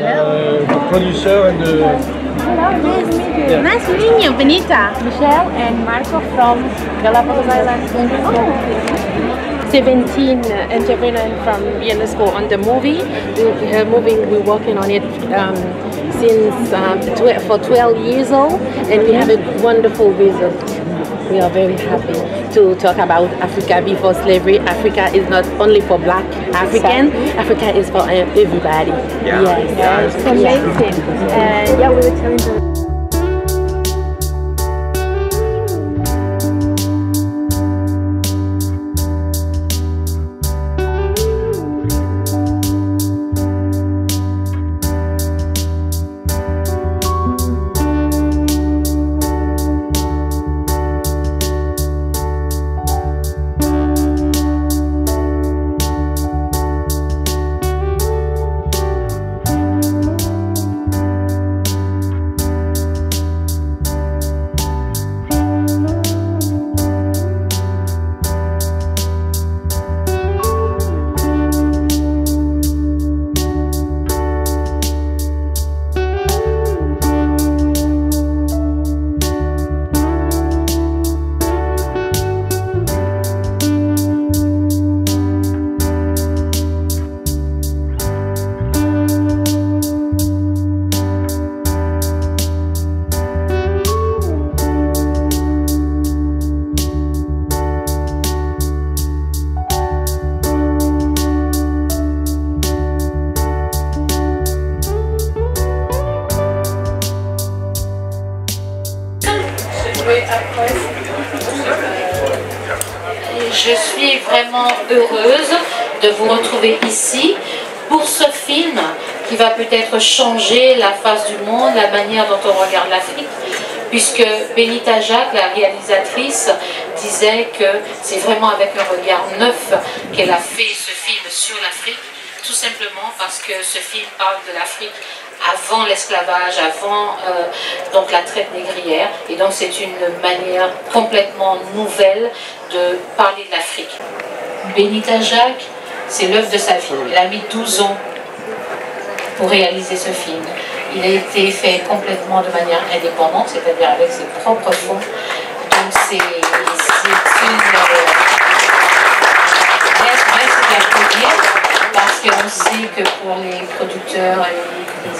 the producer and the... Hello, nice meeting you, Benita. Michelle and Marco from Galapagos Islands. 17 entrepreneurs from Vienna School on the movie. We're working on it for 12 years old, and we have a wonderful result. We are very happy to talk about Africa before slavery. Africa is not only for Black African, Africa is for everybody. Yeah. Yes, it's amazing. And yeah, we were telling them. Je suis vraiment heureuse de vous retrouver ici pour ce film qui va peut-être changer la face du monde, la manière dont on regarde l'Afrique, puisque Benita Jacques, la réalisatrice, disait que c'est vraiment avec un regard neuf qu'elle a fait ce film sur l'Afrique, tout simplement parce que ce film parle de l'Afrique avant l'esclavage, avant donc la traite négrière, et donc c'est une manière complètement nouvelle de parler de l'Afrique. Benita Jacques, c'est l'œuvre de sa vie. Elle a mis 12 ans pour réaliser ce film. Il a été fait complètement de manière indépendante, c'est-à-dire avec ses propres fonds. Donc c'est une parce qu'on sait que pour les producteurs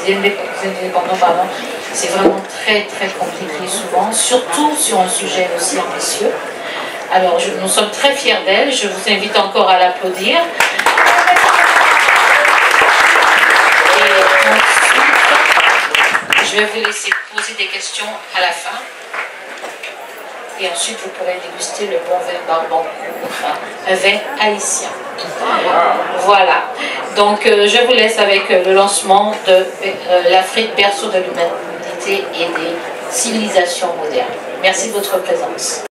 et les indépendants, pardon, c'est vraiment très très compliqué souvent, surtout sur un sujet aussi ambitieux. Alors nous sommes très fiers d'elle, je vous invite encore à l'applaudir. Et ensuite, je vais vous laisser poser des questions à la fin. Et ensuite, vous pourrez déguster le bon vin Barbancourt, un vin haïtien. Voilà. Donc, je vous laisse avec le lancement de l'Afrique, berceau de l'humanité et des civilisations modernes. Merci de votre présence.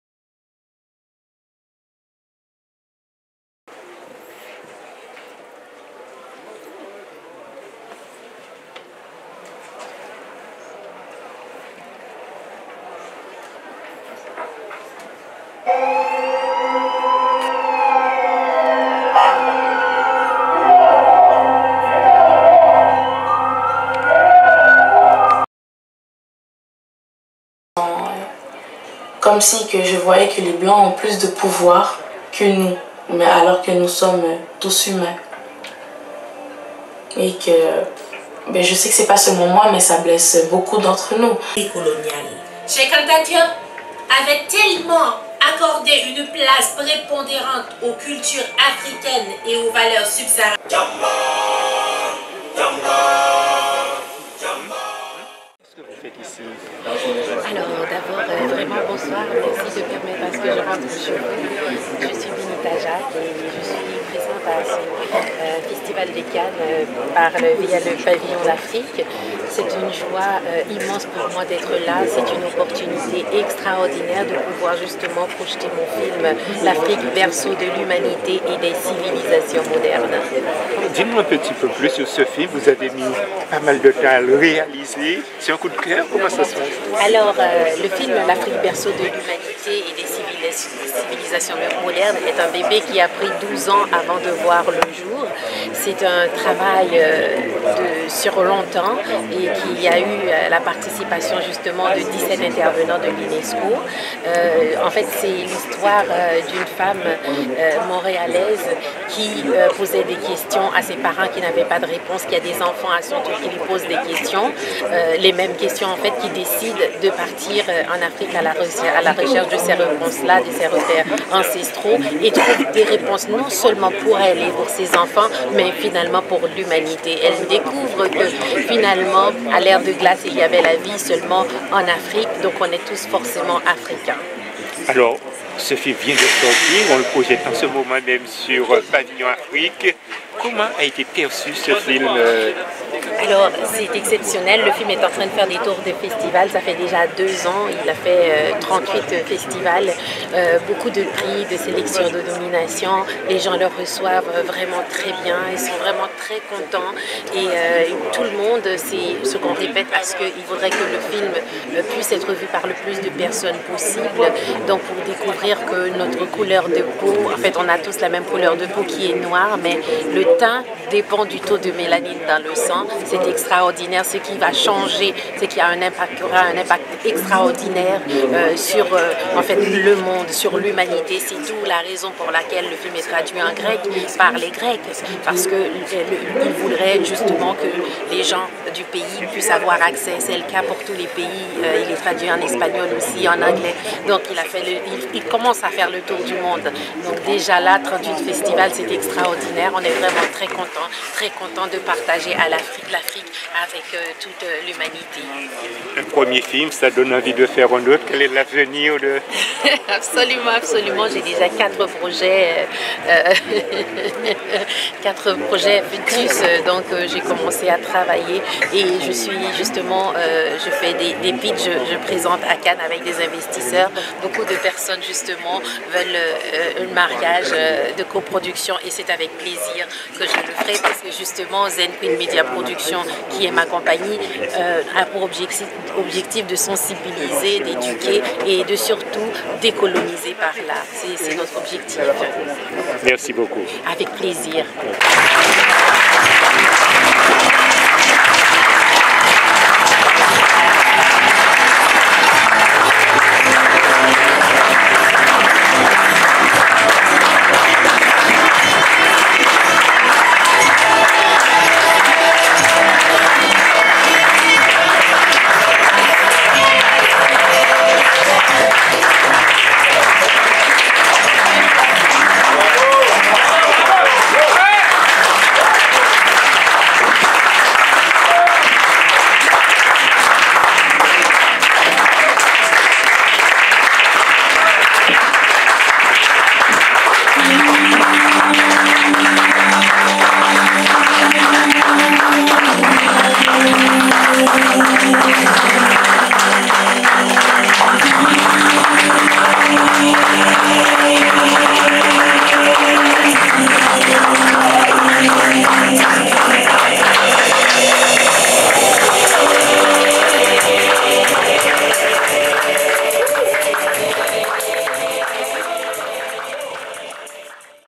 Comme si que je voyais que les Blancs ont plus de pouvoir que nous, mais alors que nous sommes tous humains. Et que je sais que c'est pas seulement moi, mais ça blesse beaucoup d'entre nous. Cheikh Anta Diop avait tellement accordé une place prépondérante aux cultures africaines et aux valeurs subsahariennes. Alors d'abord, vraiment bonsoir, merci de permettre à ce que je rentre chez vous. Je suis Benita Jacques et je suis présente à ce Festival des Cannes via le pavillon d'Afrique. C'est une joie immense pour moi d'être là, c'est une opportunité extraordinaire de pouvoir justement projeter mon film L'Afrique, berceau de l'humanité et des civilisations modernes. Dis-nous un petit peu plus sur ce film, vous avez mis pas mal de temps à le réaliser, c'est un coup de cœur, comment ça se passe? Alors, le film L'Afrique, berceau de l'humanité et des civilisations modernes est un bébé qui a pris 12 ans avant de voir le jour. c'est un travail sur longtemps et qui a eu la participation justement de 17 intervenants de l'UNESCO. En fait, c'est l'histoire d'une femme montréalaise qui posait des questions à ses parents qui n'avaient pas de réponse, qui a des enfants à son tour qui lui posent des questions, les mêmes questions en fait, qui décident de partir en Afrique à la recherche de ces réponses-là, de ces repères ancestraux et trouve des réponses non seulement pour elle et pour ses enfants, mais finalement pour l'humanité. Elle découvre que finalement, à l'ère de glace, il y avait la vie seulement en Afrique, donc on est tous forcément africains. Alors, ce film vient de sortir, on le projette en ce moment même sur Pavillon Afrique. Comment a été perçu ce film? Alors, c'est exceptionnel. Le film est en train de faire des tours de festivals. Ça fait déjà 2 ans. Il a fait 38 festivals, beaucoup de prix, de sélection, de nomination. Les gens le reçoivent vraiment très bien. Ils sont vraiment très contents. Et tout le monde, c'est ce qu'on répète parce qu'il faudrait que le film puisse être vu par le plus de personnes possible. Donc, pour découvrir que notre couleur de peau, en fait, on a tous la même couleur de peau qui est noire, mais le teint dépend du taux de mélanine dans le sang. C'est extraordinaire. Ce qui va changer, c'est qu'il y a aura un impact extraordinaire sur en fait, le monde, sur l'humanité. C'est d'où la raison pour laquelle le film est traduit en grec par les Grecs, parce qu'il voudrait justement que les gens du pays puissent avoir accès. C'est le cas pour tous les pays. Il est traduit en espagnol aussi, en anglais. Donc il commence à faire le tour du monde. Donc déjà là, 38 festivals, c'est extraordinaire. On est vraiment très content de partager à l'Afrique avec toute l'humanité. Un premier film, ça donne envie de faire un autre. Quel est l'avenir de... Absolument, absolument. J'ai déjà 4 projets, 4 projets Futus. Donc j'ai commencé à travailler et je suis justement, je fais des pitchs, je présente à Cannes avec des investisseurs. Beaucoup de personnes justement veulent un mariage de coproduction et c'est avec plaisir que je le ferai parce que justement Zen Queen Media Production, qui est ma compagnie, a pour objectif de sensibiliser, d'éduquer et de surtout décoloniser par là. C'est notre objectif. Merci beaucoup. Avec plaisir.